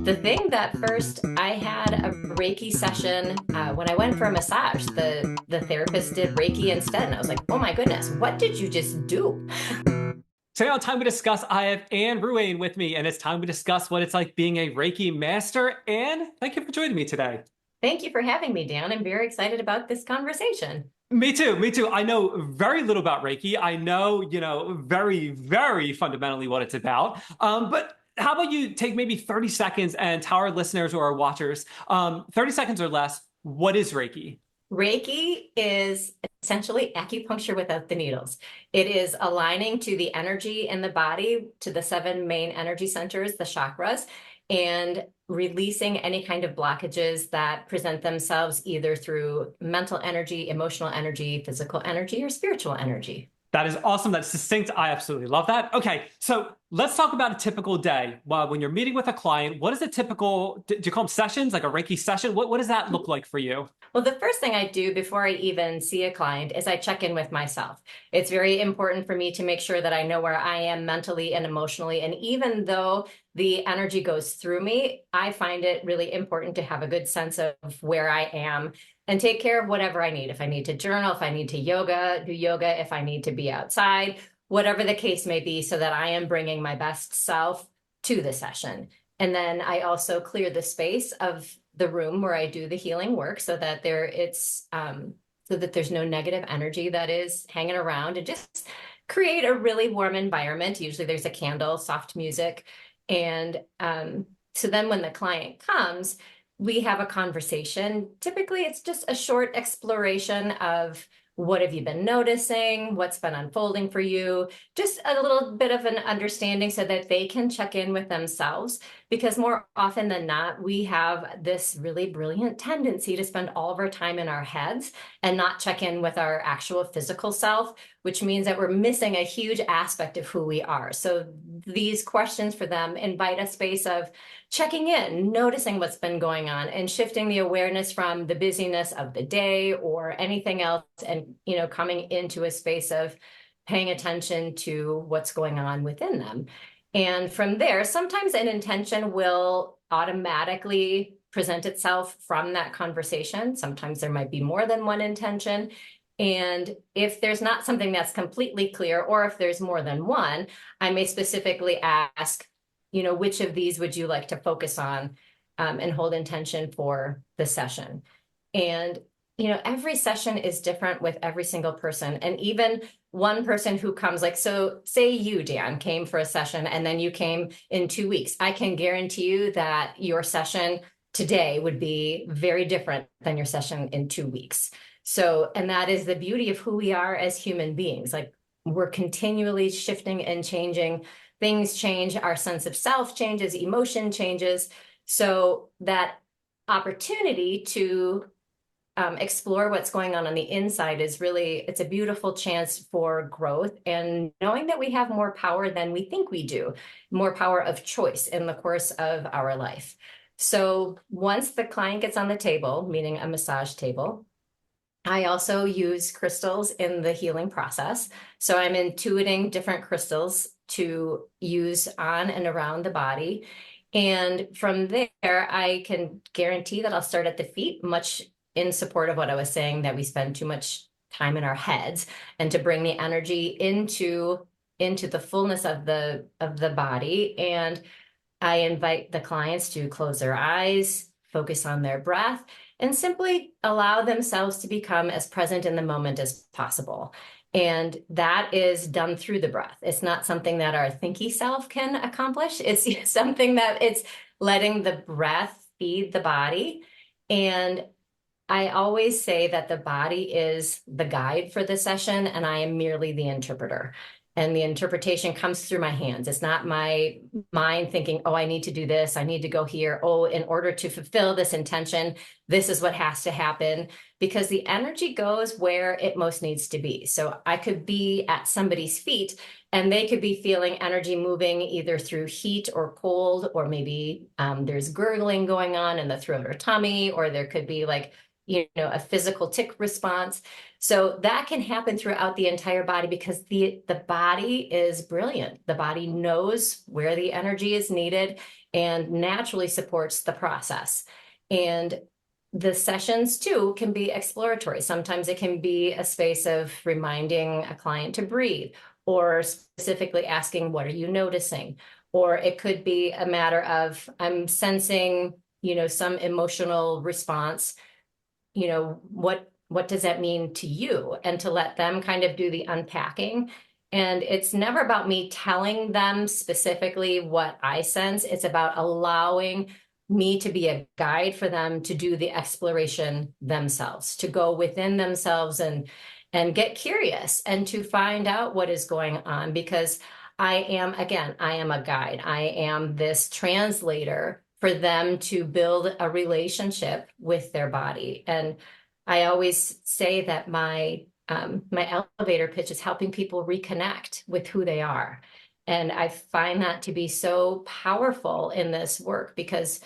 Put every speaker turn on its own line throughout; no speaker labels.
The thing that first I had a Reiki session when I went for a massage. The therapist did Reiki instead, and I was like, "Oh my goodness, what did you just do?"
Today on Time We Discuss, I have Ann Ruane with me, and it's time we discuss what it's like being a Reiki master. Ann, thank you for joining me today.
Thank you for having me, Dan. I'm very excited about this conversation.
Me too, me too. I know very little about Reiki. I know, very, very fundamentally what it's about. But how about you take maybe 30 seconds and tell our listeners or our watchers, 30 seconds or less, what is Reiki?
Reiki is essentially acupuncture without the needles. It is aligning to the energy in the body, to the seven main energy centers, the chakras, and releasing any kind of blockages that present themselves either through mental energy, emotional energy, physical energy, or spiritual energy.
That is awesome. That's succinct. I absolutely love that. Okay, so let's talk about a typical day. When you're meeting with a client, what is a typical, do you call them sessions, like a Reiki session? What does that look like for you?
Well, the first thing I do before I even see a client is I check in with myself. It's very important for me to make sure that I know where I am mentally and emotionally. And even though the energy goes through me, I find it really important to have a good sense of where I am and take care of whatever I need. If I need to journal, if I need to do yoga, if I need to be outside, whatever the case may be, so that I am bringing my best self to the session. And then I also clear the space of the room where I do the healing work so that so that there's no negative energy that is hanging around, and just create a really warm environment. Usually there's a candle, soft music. And so then when the client comes, we have a conversation. Typically, it's just a short exploration of what have you been noticing, what's been unfolding for you, just a little bit of an understanding so that they can check in with themselves. Because more often than not, we have this really brilliant tendency to spend all of our time in our heads and not check in with our actual physical self, which means that we're missing a huge aspect of who we are. So these questions for them invite a space of checking in, noticing what's been going on, and shifting the awareness from the busyness of the day or anything else, and coming into a space of paying attention to what's going on within them. And from there, sometimes an intention will automatically present itself from that conversation. Sometimes there might be more than one intention. And if there's not something that's completely clear, or if there's more than one, I may specifically ask, which of these would you like to focus on, and hold intention for the session. And, every session is different with every single person. And even one person who comes, like, so say you, Dan, came for a session and then you came in 2 weeks. I can guarantee you that your session today would be very different than your session in 2 weeks. So, and that is the beauty of who we are as human beings. Like, we're continually shifting and changing. Things change, our sense of self changes, emotion changes. So that opportunity to explore what's going on the inside is really, it's a beautiful chance for growth, and knowing that we have more power than we think we do, more power of choice in the course of our life. So once the client gets on the table, meaning a massage table, I also use crystals in the healing process. So I'm intuiting different crystals to use on and around the body. And from there, I can guarantee that I'll start at the feet, much in support of what I was saying, that we spend too much time in our heads, and to bring the energy into the fullness of the body. And I invite the clients to close their eyes, focus on their breath, and simply allow themselves to become as present in the moment as possible. And that is done through the breath. It's not something that our thinky self can accomplish. It's something that it's letting the breath feed the body. And I always say that the body is the guide for the session, and I am merely the interpreter. And the interpretation comes through my hands. It's not my mind thinking, oh, I need to do this, I need to go here. Oh, in order to fulfill this intention, this is what has to happen, because the energy goes where it most needs to be. So I could be at somebody's feet and they could be feeling energy moving either through heat or cold, or maybe there's gurgling going on in the throat or tummy, or there could be like a physical tick response. So that can happen throughout the entire body because the body is brilliant. The body knows where the energy is needed and naturally supports the process. And the sessions too can be exploratory. Sometimes it can be a space of reminding a client to breathe, or specifically asking, what are you noticing? Or it could be a matter of, I'm sensing, some emotional response. What does that mean to you? And to let them kind of do the unpacking. And it's never about me telling them specifically what I sense. It's about allowing me to be a guide for them to do the exploration themselves, to go within themselves and get curious and to find out what is going on. Because I am a guide. I am this translator for them to build a relationship with their body. And I always say that my elevator pitch is helping people reconnect with who they are. And I find that to be so powerful in this work because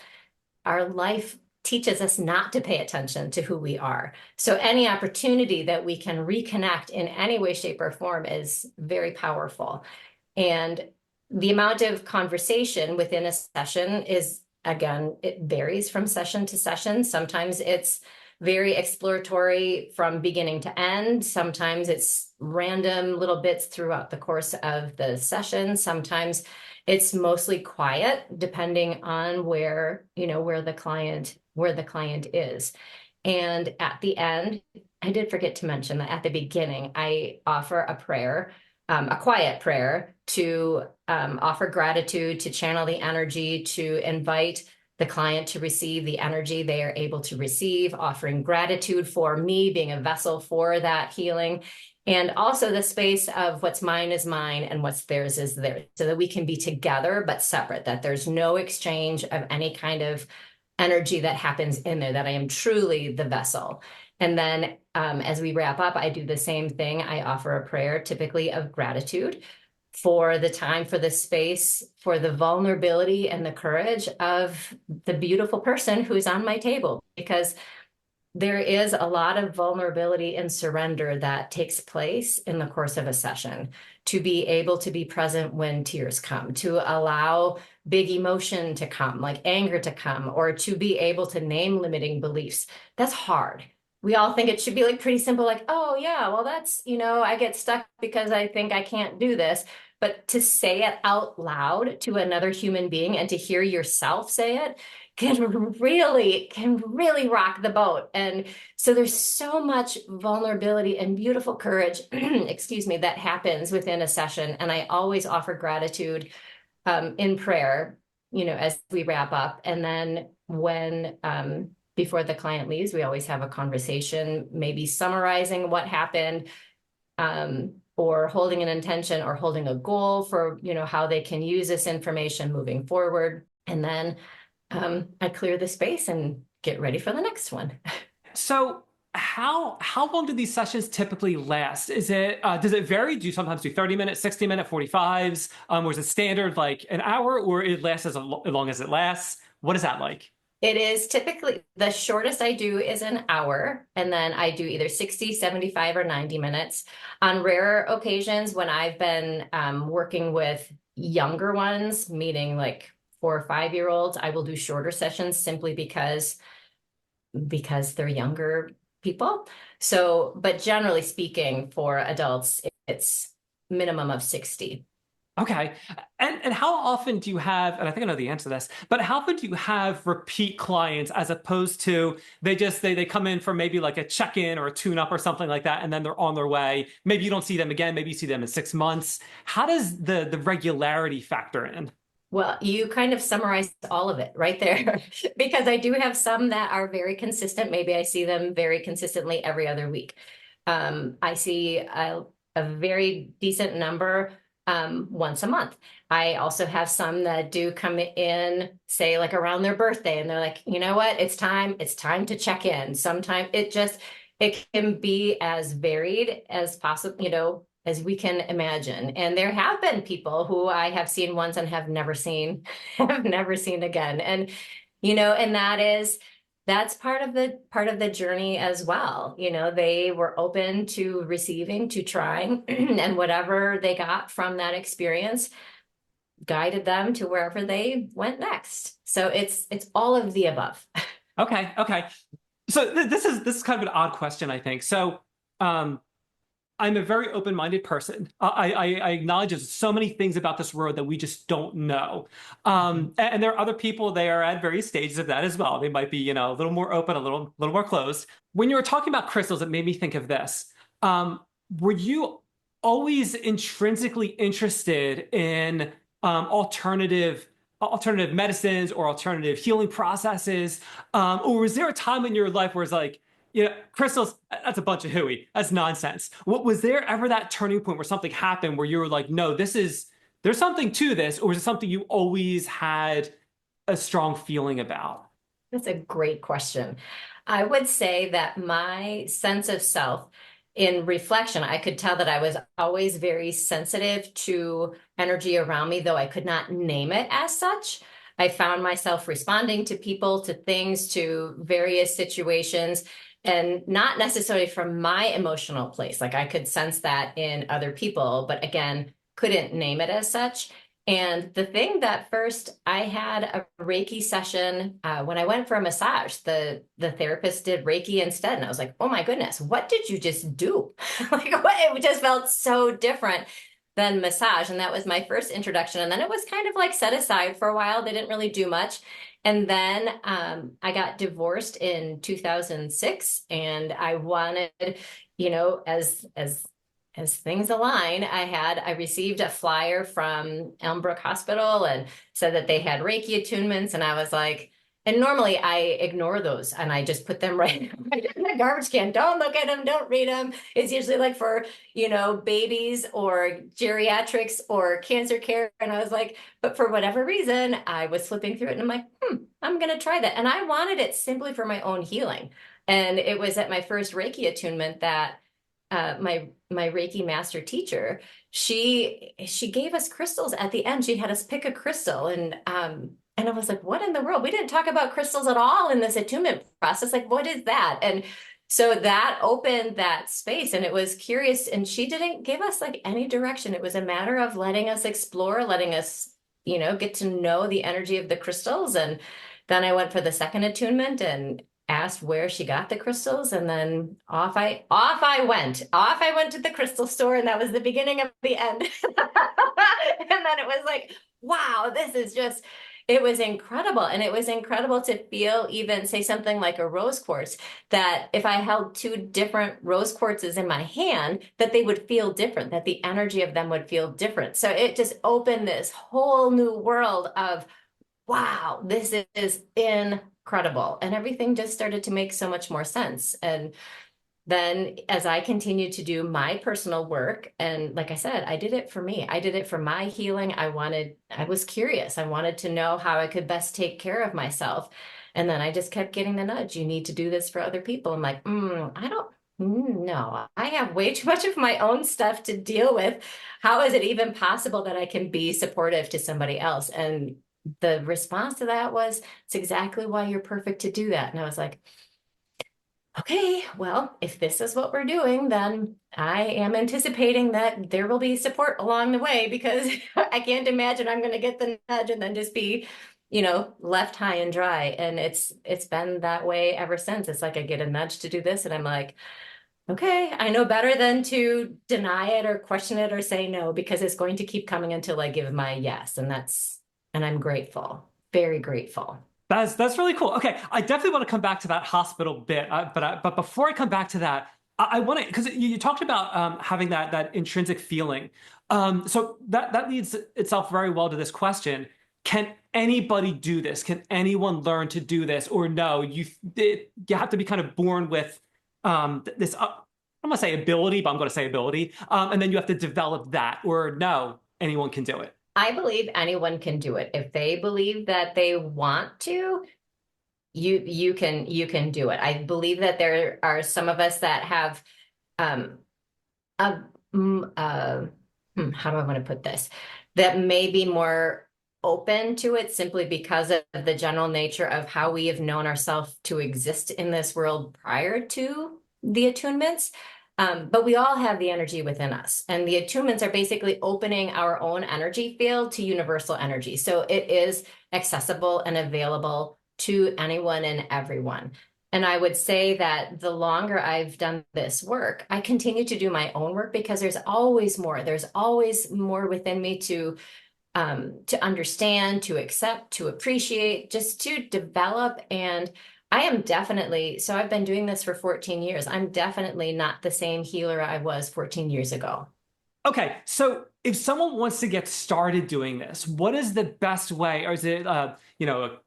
our life teaches us not to pay attention to who we are. So any opportunity that we can reconnect in any way, shape, or form is very powerful. And the amount of conversation within a session is, again, it varies from session to session. Sometimes it's very exploratory from beginning to end. Sometimes it's random little bits throughout the course of the session. Sometimes it's mostly quiet, depending on where the client is. And at the end, I did forget to mention that at the beginning, I offer a prayer, a quiet prayer to offer gratitude, to channel the energy, to invite the client to receive the energy they are able to receive, offering gratitude for me being a vessel for that healing. And also the space of what's mine is mine and what's theirs is theirs, so that we can be together but separate, that there's no exchange of any kind of energy that happens in there, that I am truly the vessel. And then as we wrap up, I do the same thing. I offer a prayer, typically of gratitude, for the time, for the space, for the vulnerability and the courage of the beautiful person who's on my table, because there is a lot of vulnerability and surrender that takes place in the course of a session. To be able to be present when tears come, to allow big emotion to come, like anger to come, or to be able to name limiting beliefs. That's hard. We all think it should be like pretty simple, like, oh yeah, well that's, I get stuck because I think I can't do this. But to say it out loud to another human being and to hear yourself say it can really rock the boat. And so there's so much vulnerability and beautiful courage, excuse me, that happens within a session. And I always offer gratitude in prayer, as we wrap up. And then when before the client leaves, we always have a conversation, maybe summarizing what happened, or holding an intention or holding a goal for, how they can use this information moving forward. And then I clear the space and get ready for the next one.
So how long do these sessions typically last? Is it does it vary? Do you sometimes do 30 minutes, 60 minute, 45s? Or is it standard like an hour, or it lasts as long as it lasts? What is that like?
It is typically, the shortest I do is an hour, and then I do either 60, 75, or 90 minutes. On rare occasions, when I've been working with younger ones, meaning like 4 or 5-year-olds, I will do shorter sessions simply because they're younger people. So, but generally speaking, for adults, it's minimum of 60.
Okay. And how often do you have, and I think I know the answer to this, but how often do you have repeat clients as opposed to they come in for maybe like a check-in or a tune-up or something like that, and then they're on their way. Maybe you don't see them again, maybe you see them in 6 months. How does the regularity factor in?
Well, you kind of summarized all of it right there, because I do have some that are very consistent. Maybe I see them very consistently every other week. I see a very decent number once a month. I also have some that do come in, say like around their birthday, and they're like, you know what, it's time to check in. Sometimes it can be as varied as possible, as we can imagine. And there have been people who I have seen once and have never seen again. And, and that is that's part of the journey as well. They were open to receiving, to trying, and whatever they got from that experience guided them to wherever they went next. So it's all of the above.
Okay, okay. So this is kind of an odd question, I think. So, um, I'm a very open-minded person. I acknowledge there's so many things about this world that we just don't know. And there are other people, they are at various stages of that as well. They might be, a little more open, a little more closed. When you were talking about crystals, it made me think of this. Were you always intrinsically interested in alternative medicines or alternative healing processes? Or was there a time in your life where it's like, crystals, that's a bunch of hooey. That's nonsense. What was there ever that turning point where something happened where you were like, no, there's something to this, or was it something you always had a strong feeling about?
That's a great question. I would say that my sense of self in reflection, I could tell that I was always very sensitive to energy around me, though I could not name it as such. I found myself responding to people, to things, to various situations, and not necessarily from my emotional place. Like I could sense that in other people, but again, couldn't name it as such. And the thing that first I had a Reiki session when I went for a massage, the therapist did Reiki instead, and I was like, "Oh my goodness, what did you just do?" Like, what? It just felt so different than massage, and that was my first introduction. And then it was kind of like set aside for a while. They didn't really do much, and then I got divorced in 2006, and I wanted, as things align, I received a flyer from Elmbrook Hospital and said that they had Reiki attunements, and I was like, and normally I ignore those and I just put them right in the garbage can. Don't look at them, don't read them. It's usually like for, babies or geriatrics or cancer care. And I was like, but for whatever reason, I was flipping through it and I'm like, I'm gonna try that. And I wanted it simply for my own healing. And it was at my first Reiki attunement that my Reiki Master teacher, she gave us crystals at the end. She had us pick a crystal, and I was like, what in the world? We didn't talk about crystals at all in this attunement process. Like, what is that? And so that opened that space, and it was curious. And she didn't give us like any direction. It was a matter of letting us explore, letting us, get to know the energy of the crystals. And then I went for the second attunement and asked where she got the crystals, and then off I went to the crystal store, and that was the beginning of the end. And then it was like, wow, it was incredible. And it was incredible to feel, even say something like a rose quartz, that if I held two different rose quartzes in my hand, that they would feel different, that the energy of them would feel different. So it just opened this whole new world of, wow, this is incredible. And everything just started to make so much more sense. And then as I continued to do my personal work, and like I said, I did it for me. I did it for my healing. I was curious. I wanted to know how I could best take care of myself. And then I just kept getting the nudge. You need to do this for other people. I'm like, I don't. No, I have way too much of my own stuff to deal with. How is it even possible that I can be supportive to somebody else? And the response to that was, it's exactly why you're perfect to do that. And I was like, okay, well, if this is what we're doing, then I am anticipating that there will be support along the way, because I can't imagine I'm going to get the nudge and then just be, left high and dry. And it's been that way ever since. It's like I get a nudge to do this and I'm like, okay, I know better than to deny it or question it or say no, because it's going to keep coming until I give my yes. And I'm grateful, very grateful.
That's really cool. Okay, I definitely want to come back to that hospital bit, but before I come back to that, I want to, because you talked about having that intrinsic feeling. So that leads itself very well to this question: can anybody do this? Can anyone learn to do this, or no? You have to be kind of born with this. I'm gonna say ability, but I'm gonna say ability, and then you have to develop that, or no, anyone can do it.
I believe anyone can do it. If they believe that they want to, you can do it. I believe that there are some of us that have um a how do I want to put this? That may be more open to it simply because of the general nature of how we have known ourselves to exist in this world prior to the attunements. But we all have the energy within us, and the attunements are basically opening our own energy field to universal energy. So it is accessible and available to anyone and everyone. And I would say that the longer I've done this work, I continue to do my own work because there's always more. There's always more within me to understand, to accept, to appreciate, just to develop. And I am definitely, so I've been doing this for 14 years. I'm definitely not the same healer I was 14 years ago.
Okay, so if someone wants to get started doing this, what is the best way? Or is it, a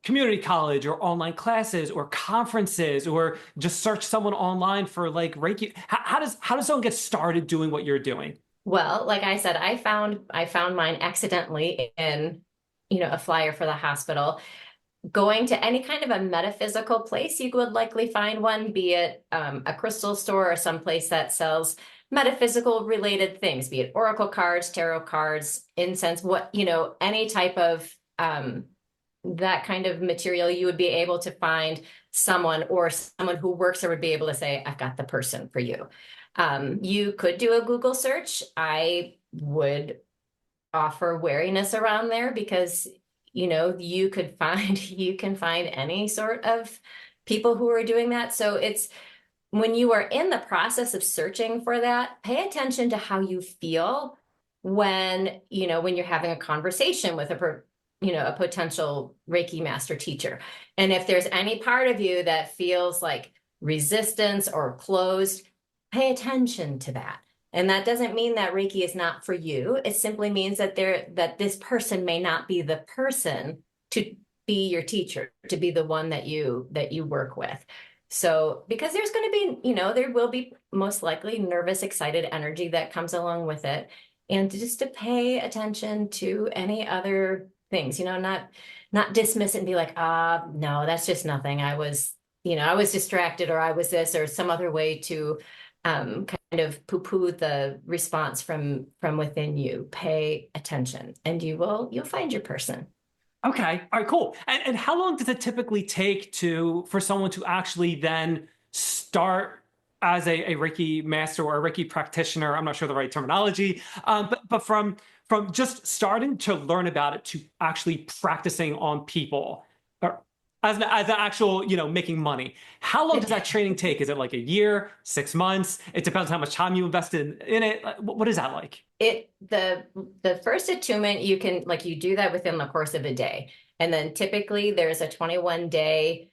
community college or online classes or conferences, or just search someone online for like Reiki? How does someone get started doing what you're doing?
Well, like I said, I found mine accidentally in, a flyer for the hospital. Going to any kind of a metaphysical place, you would likely find one, be it a crystal store or someplace that sells metaphysical related things, be it oracle cards, tarot cards, incense, any type of that kind of material, you would be able to find someone, or someone who works there would be able to say, I've got the person for you. You could do a Google search. I would offer wariness around there because you could find you can find any sort of people who are doing that. So it's when you are in the process of searching for that, pay attention to how you feel when you're having a conversation with a potential Reiki master teacher. And if there's any part of you that feels like resistance or closed, pay attention to that. And that doesn't mean that Reiki is not for you. It simply means that this person may not be the person to be your teacher, to be the one that you work with. So, because there's going to be, there will be most likely nervous, excited energy that comes along with it. And just to pay attention to any other things, not dismiss it and be like, no, that's just nothing. I was distracted, or I was this, or some other way to kind of poo-poo the response from within you. Pay attention, and you'll find your person.
Okay, all right, cool. And how long does it typically take for someone to actually then start as a Reiki master or a Reiki practitioner? I'm not sure the right terminology, but from just starting to learn about it to actually practicing on people, or as an actual, making money. How long does that training take? Is it like a year, 6 months? It depends how much time you invested in it. What is that like?
The first attunement, you do that within the course of a day. And then typically there's a 21-day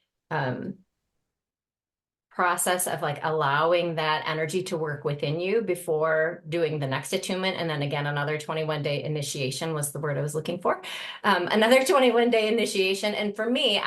process of like allowing that energy to work within you before doing the next attunement. And then again, another 21-day initiation was the word I was looking for. Another 21-day initiation. And for me,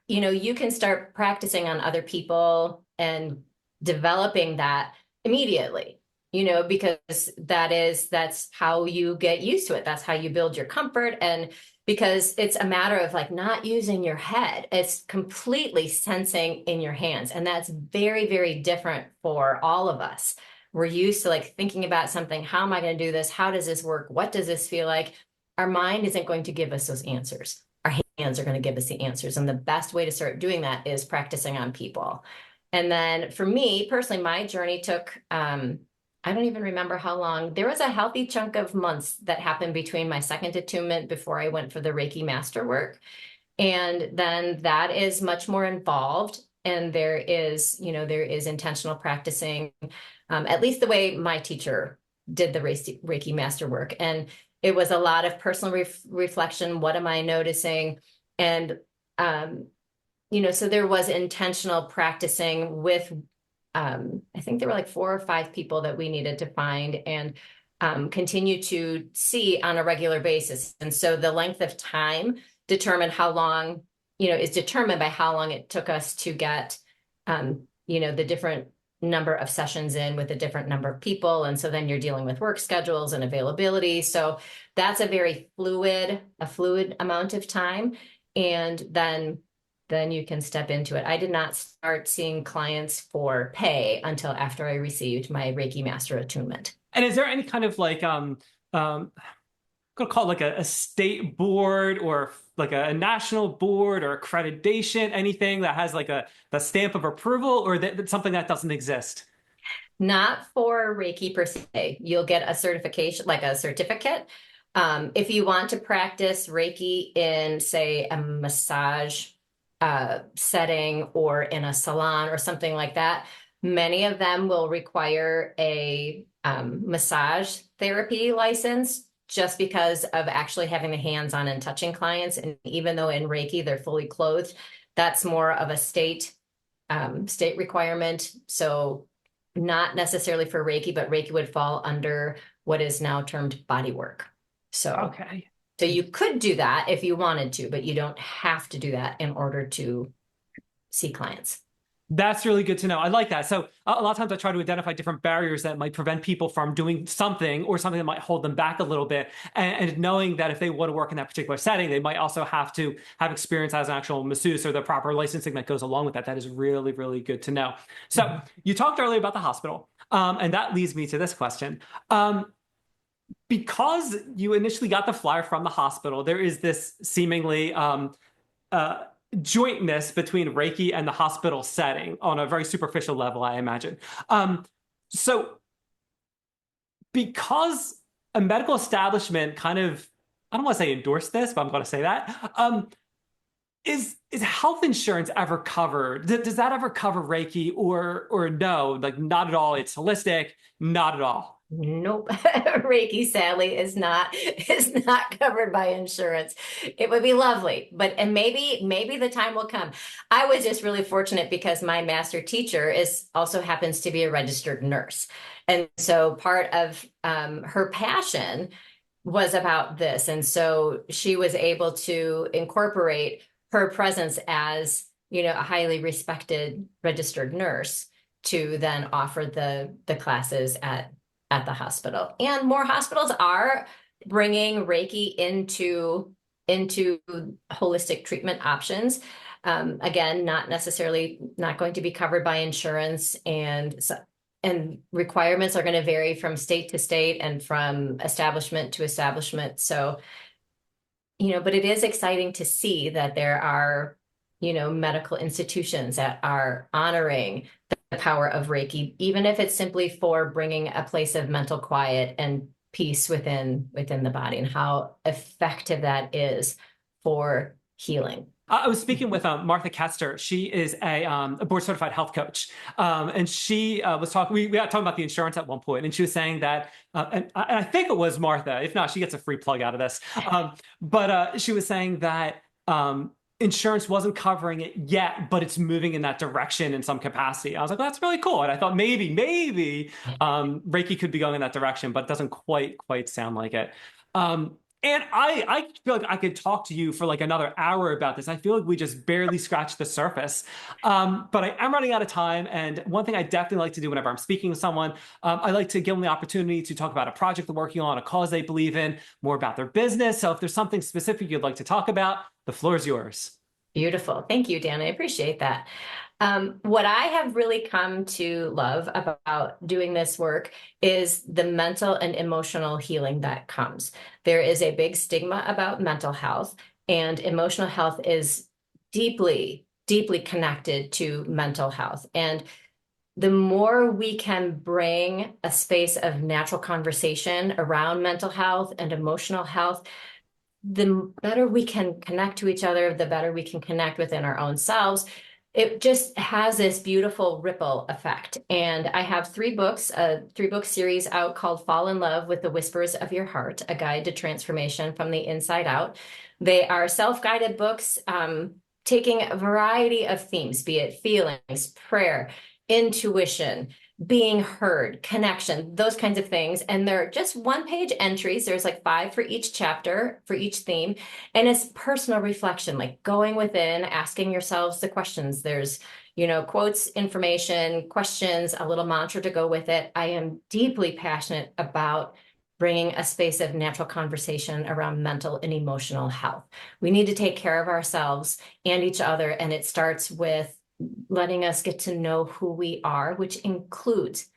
you can start practicing on other people and developing that immediately, because that's how you get used to it. That's how you build your comfort. And because it's a matter of like not using your head, it's completely sensing in your hands. And that's very, very different for all of us. We're used to like thinking about something. How am I going to do this? How does this work? What does this feel like? Our mind isn't going to give us those answers. Our hands are going to give us the answers. And the best way to start doing that is practicing on people. And then for me personally, my journey took, I don't even remember how long. There was a healthy chunk of months that happened between my second attunement before I went for the Reiki Master work. And then that is much more involved. And there is intentional practicing, at least the way my teacher did the Reiki Master work. And it was a lot of personal reflection. What am I noticing? And, so there was intentional practicing with I think there were like 4 or 5 people that we needed to find and continue to see on a regular basis. And so the length of time is determined by how long it took us to get, the different number of sessions in with a different number of people. And so then you're dealing with work schedules and availability. So that's a very fluid amount of time. And then you can step into it. I did not start seeing clients for pay until after I received my Reiki Master attunement.
And is there any kind of like gonna call it like a state board or like a national board or accreditation, anything that has like a the stamp of approval, or that's something that doesn't exist?
Not for Reiki per se. You'll get a certification, like a certificate. If you want to practice Reiki in, say, a massage setting or in a salon or something like that, many of them will require a massage therapy license just because of actually having the hands-on and touching clients. And even though in Reiki they're fully clothed, that's more of a state requirement. So not necessarily for Reiki, but Reiki would fall under what is now termed body work. So,
Okay.
so you could do that if you wanted to, but you don't have to do that in order to see clients.
That's really good to know. I like that. So a lot of times I try to identify different barriers that might prevent people from doing something or something that might hold them back a little bit. And knowing that if they want to work in that particular setting, they might also have to have experience as an actual masseuse or the proper licensing that goes along with that. That is really, really good to know. So you talked earlier about the hospital, and that leads me to this question. Because you initially got the flyer from the hospital, there is this seemingly uh, jointness between Reiki and the hospital setting on a very superficial level, I imagine. So, because a medical establishment kind of, I don't want to say endorse this, but I'm going to say that. Is health insurance ever covered? Does that ever cover Reiki, or no? Like not at all. It's holistic, not at all.
Nope. Reiki sadly is not covered by insurance. It would be lovely, but and maybe the time will come. I was just really fortunate because my master teacher is also happens to be a registered nurse. And so part of her passion was about this. And so she was able to incorporate her presence as, a highly respected registered nurse to then offer the classes at the hospital. And more hospitals are bringing Reiki into holistic treatment options. Again, not going to be covered by insurance, and requirements are going to vary from state to state and from establishment to establishment. So, but it is exciting to see that there are, medical institutions that are honoring the power of Reiki, even if it's simply for bringing a place of mental quiet and peace within the body, and how effective that is for healing.
I was speaking with Martha Kester. She is a board certified health coach. And she was talking, we got talking about the insurance at one point, and she was saying that, and I think it was Martha. If not, she gets a free plug out of this. But she was saying that insurance wasn't covering it yet, but it's moving in that direction in some capacity. I was like, well, that's really cool. And I thought maybe Reiki could be going in that direction, but it doesn't quite sound like it. And I feel like I could talk to you for like another hour about this. I feel like we just barely scratched the surface. But I am running out of time. And one thing I definitely like to do whenever I'm speaking with someone, I like to give them the opportunity to talk about a project they're working on, a cause they believe in, more about their business. So if there's something specific you'd like to talk about, the floor is yours.
Beautiful. Thank you, Dan. I appreciate that. What I have really come to love about doing this work is the mental and emotional healing that comes. There is a big stigma about mental health, and emotional health is deeply, deeply connected to mental health. And the more we can bring a space of natural conversation around mental health and emotional health, the better we can connect to each other, the better we can connect within our own selves. It just has this beautiful ripple effect. And I have a 3-book series out called Fall in Love with the Whispers of Your Heart, a guide to transformation from the inside out. They are self-guided books, taking a variety of themes, be it feelings, prayer, intuition, being heard, connection, those kinds of things. And they're just 1-page entries. There's like 5 for each chapter, for each theme. And it's personal reflection, like going within, asking yourselves the questions. There's, quotes, information, questions, a little mantra to go with it. I am deeply passionate about bringing a space of natural conversation around mental and emotional health. We need to take care of ourselves and each other. And it starts with letting us get to know who we are, which includes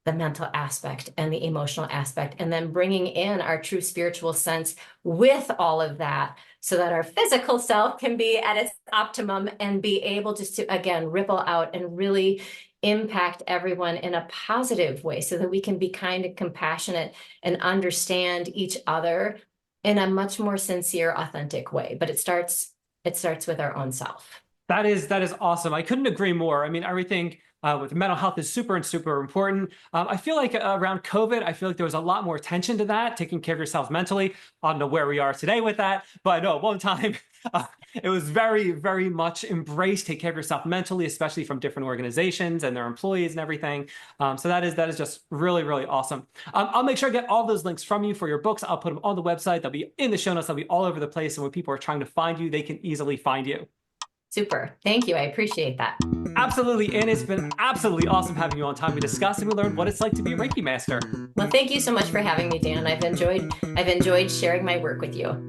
the mental aspect and the emotional aspect, and then bringing in our true spiritual sense with all of that so that our physical self can be at its optimum and be able just to, again, ripple out and really impact everyone in a positive way so that we can be kind and compassionate and understand each other in a much more sincere, authentic way. But it starts with our own self.
That is awesome. I couldn't agree more. I mean, everything with mental health is super important. I feel like around COVID, I feel like there was a lot more attention to that, taking care of yourself mentally. I don't know where we are today with that, but I know at one time it was very much embraced. Take care of yourself mentally, especially from different organizations and their employees and everything. So that is just really awesome. I'll make sure I get all those links from you for your books. I'll put them on the website. They'll be in the show notes. They'll be all over the place. And when people are trying to find you, they can easily find you.
Super. Thank you. I appreciate that.
Absolutely. And it's been absolutely awesome having you on time. We discussed and we learned what it's like to be a Reiki master.
Well, thank you so much for having me, Dan. I've enjoyed sharing my work with you.